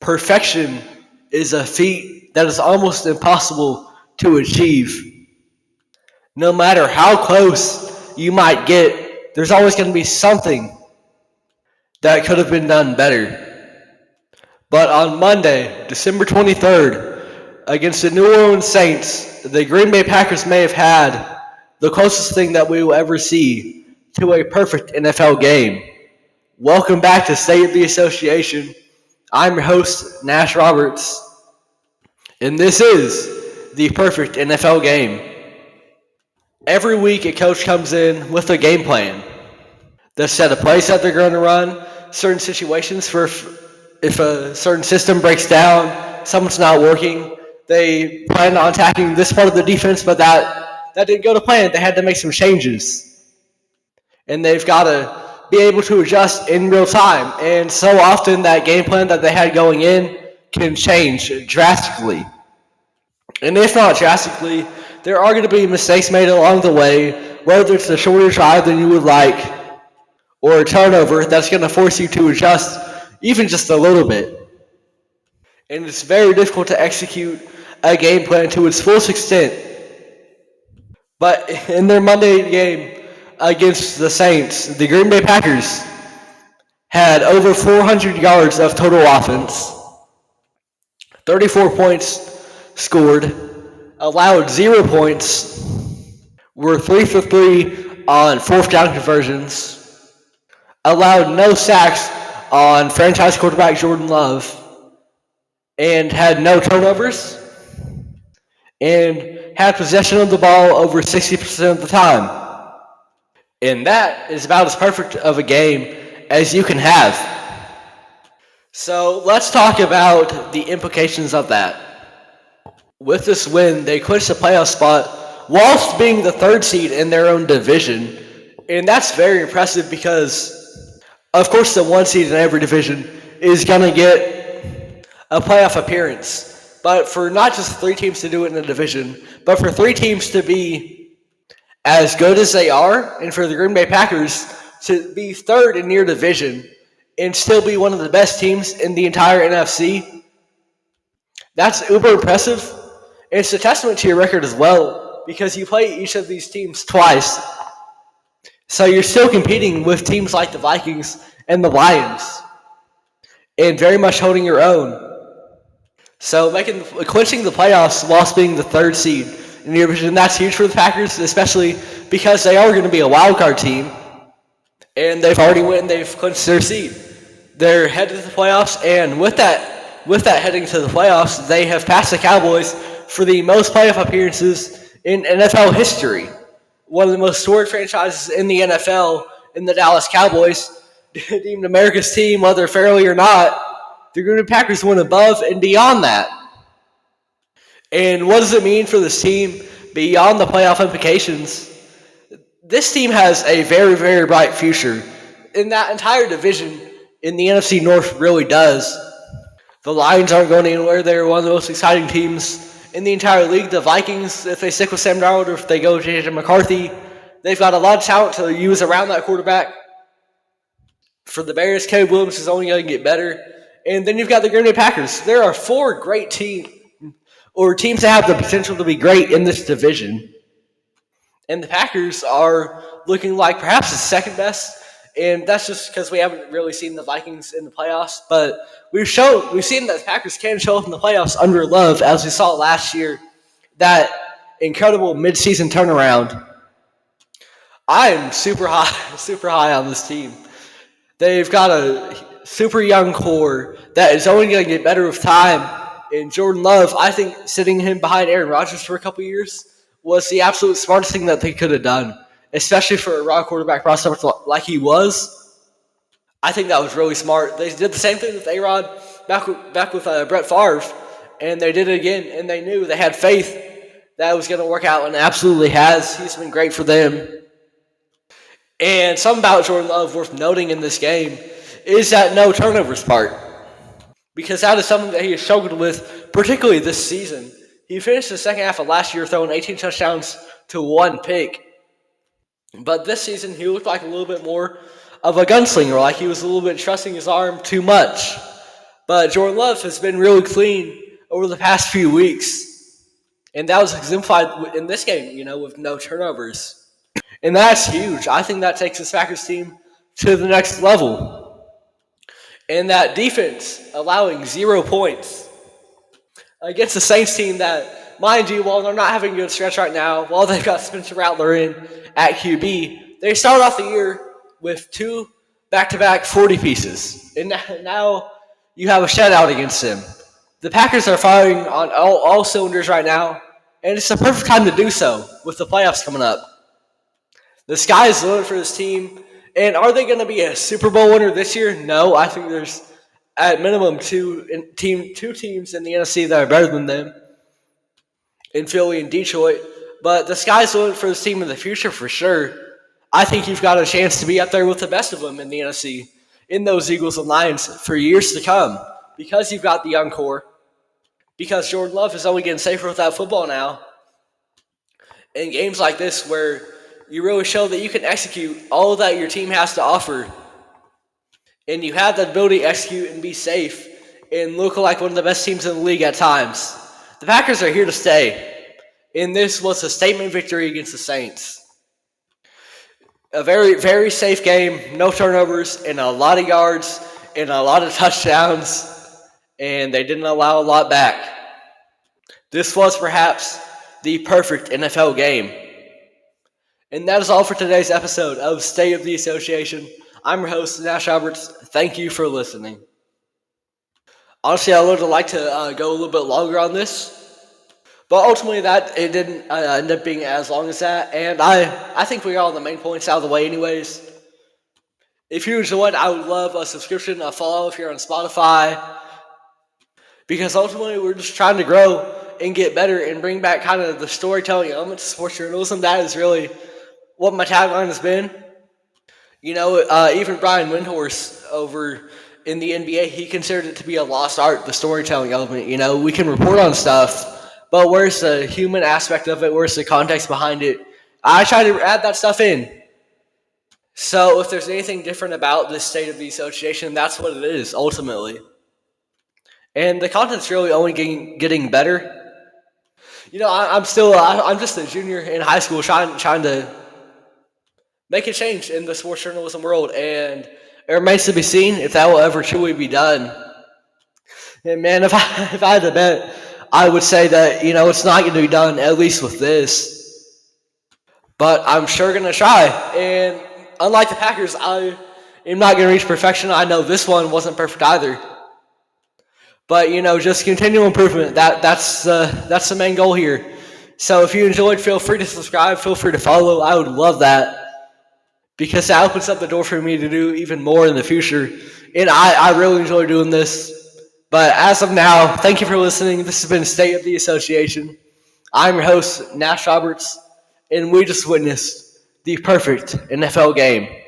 Perfection is a feat that is almost impossible to achieve. No matter how close you might get, there's always going to be something that could have been done better. But on Monday, December 23rd, against the New Orleans Saints, the Green Bay Packers may have had the closest thing that we will ever see to a perfect NFL game. Welcome back to State of the Association. I'm your host, Nash Roberts, and this is the perfect NFL game. Every week, a coach comes in with a game plan. The set of plays that they're going to run, certain situations for if a certain system breaks down, someone's not working, they plan on attacking this part of the defense, but that didn't go to plan. They had to make some changes. And they've got to be able to adjust in real time. And so often that game plan that they had going in can change drastically. And if not drastically, there are going to be mistakes made along the way, whether it's a shorter drive than you would like, or a turnover that's going to force you to adjust even just a little bit. And it's very difficult to execute a game plan to its fullest extent. But in their Monday game against the Saints, the Green Bay Packers had over 400 yards of total offense, 34 points scored, allowed 0 points, were 3 for 3 on fourth down conversions, allowed no sacks on franchise quarterback Jordan Love, and had no turnovers, and had possession of the ball over 60% of the time. And that is about as perfect of a game as you can have. So let's talk about the implications of that. With this win, they clinched a playoff spot whilst being the third seed in their own division. And that's very impressive because, of course, the one seed in every division is going to get a playoff appearance. But for not just 3 teams to do it in the division, but for 3 teams to be as good as they are, and for the Green Bay Packers to be third in your division and still be one of the best teams in the entire NFC, that's uber impressive. And it's a testament to your record as well, because you play each of these teams twice. So you're still competing with teams like the Vikings and the Lions, and very much holding your own. So clinching the playoffs whilst being the third seed in your division, that's huge for the Packers, especially because they are going to be a wild card team, and they've already won. They've clinched their seed. They're headed to the playoffs, and with that heading to the playoffs, they have passed the Cowboys for the most playoff appearances in NFL history. One of the most storied franchises in the NFL, in the Dallas Cowboys, deemed America's team, whether fairly or not. The Green Bay Packers went above and beyond that. And what does it mean for this team beyond the playoff implications? This team has a very, very bright future. In that entire division, in the NFC North, really does. The Lions aren't going anywhere. They're one of the most exciting teams in the entire league. The Vikings, if they stick with Sam Darnold or if they go J.J. McCarthy, they've got a lot of talent to use around that quarterback. For the Bears, Caleb Williams is only going to get better. And then you've got the Green Bay Packers. There are 4 great teams that have the potential to be great in this division. And the Packers are looking like perhaps the second best. And that's just because we haven't really seen the Vikings in the playoffs. But we've seen that the Packers can show up in the playoffs under Love, as we saw last year. That incredible midseason turnaround. I am super high on this team. They've got a super young core that is only going to get better with time. And Jordan Love, I think sitting him behind Aaron Rodgers for a couple years was the absolute smartest thing that they could have done, especially for a raw quarterback prospect like he was. I think that was really smart. They did the same thing with A-Rod back with Brett Favre, and they did it again, and they knew they had faith that it was going to work out, and it absolutely has. He's been great for them. And something about Jordan Love worth noting in this game is that no turnovers part, because that is something that he has struggled with, particularly this season. He finished the second half of last year throwing 18 touchdowns to 1 pick. But this season, he looked like a little bit more of a gunslinger, like he was a little bit trusting his arm too much. But Jordan Love has been really clean over the past few weeks. And that was exemplified in this game, with no turnovers. And that's huge. I think that takes this Packers team to the next level. And that defense allowing 0 points against the Saints team that, mind you, while they're not having a good stretch right now, while they've got Spencer Rattler in at QB, they started off the year with 2 back-to-back 40 pieces. And now you have a shutout against them. The Packers are firing on all cylinders right now, and it's the perfect time to do so with the playoffs coming up. The sky is the limit for this team. And are they going to be a Super Bowl winner this year? No, I think there's at minimum two teams in the NFC that are better than them, in Philly and Detroit. But the sky's the limit for this team in the future for sure. I think you've got a chance to be up there with the best of them in the NFC, in those Eagles and Lions for years to come, because you've got the young core, because Jordan Love is only getting safer without football now. In games like this where you really show that you can execute all that your team has to offer, and you have that ability to execute and be safe and look like one of the best teams in the league at times. The Packers are here to stay, and this was a statement victory against the Saints. A very, very safe game, no turnovers, and a lot of yards, and a lot of touchdowns, and they didn't allow a lot back. This was perhaps the perfect NFL game. And that is all for today's episode of State of the Association. I'm your host, Nash Roberts. Thank you for listening. Honestly, I would like to go a little bit longer on this, but ultimately it didn't end up being as long as that, and I think we got all the main points out of the way anyways. If you enjoyed, I would love a subscription, a follow if you're on Spotify, because ultimately we're just trying to grow and get better and bring back kind of the storytelling element to sports journalism. That is really what my tagline has been. Even Brian Windhorst over in the NBA, he considered it to be a lost art, the storytelling element. We can report on stuff, but where's the human aspect of it? Where's the context behind it? I try to add that stuff in. So if there's anything different about this State of the Association, that's what it is, ultimately. And the content's really only getting better. I'm just a junior in high school trying to make a change in the sports journalism world, and it remains to be seen if that will ever truly be done. And man, if I had to bet, I would say that it's not going to be done, at least with this. But I'm sure going to try. And unlike the Packers, I am not going to reach perfection. I know this one wasn't perfect either. But just continual improvement. That's the main goal here. So if you enjoyed, feel free to subscribe. Feel free to follow. I would love that, because that opens up the door for me to do even more in the future. And I really enjoy doing this. But as of now, thank you for listening. This has been State of the Association. I'm your host, Nash Roberts, and we just witnessed the perfect NFL game.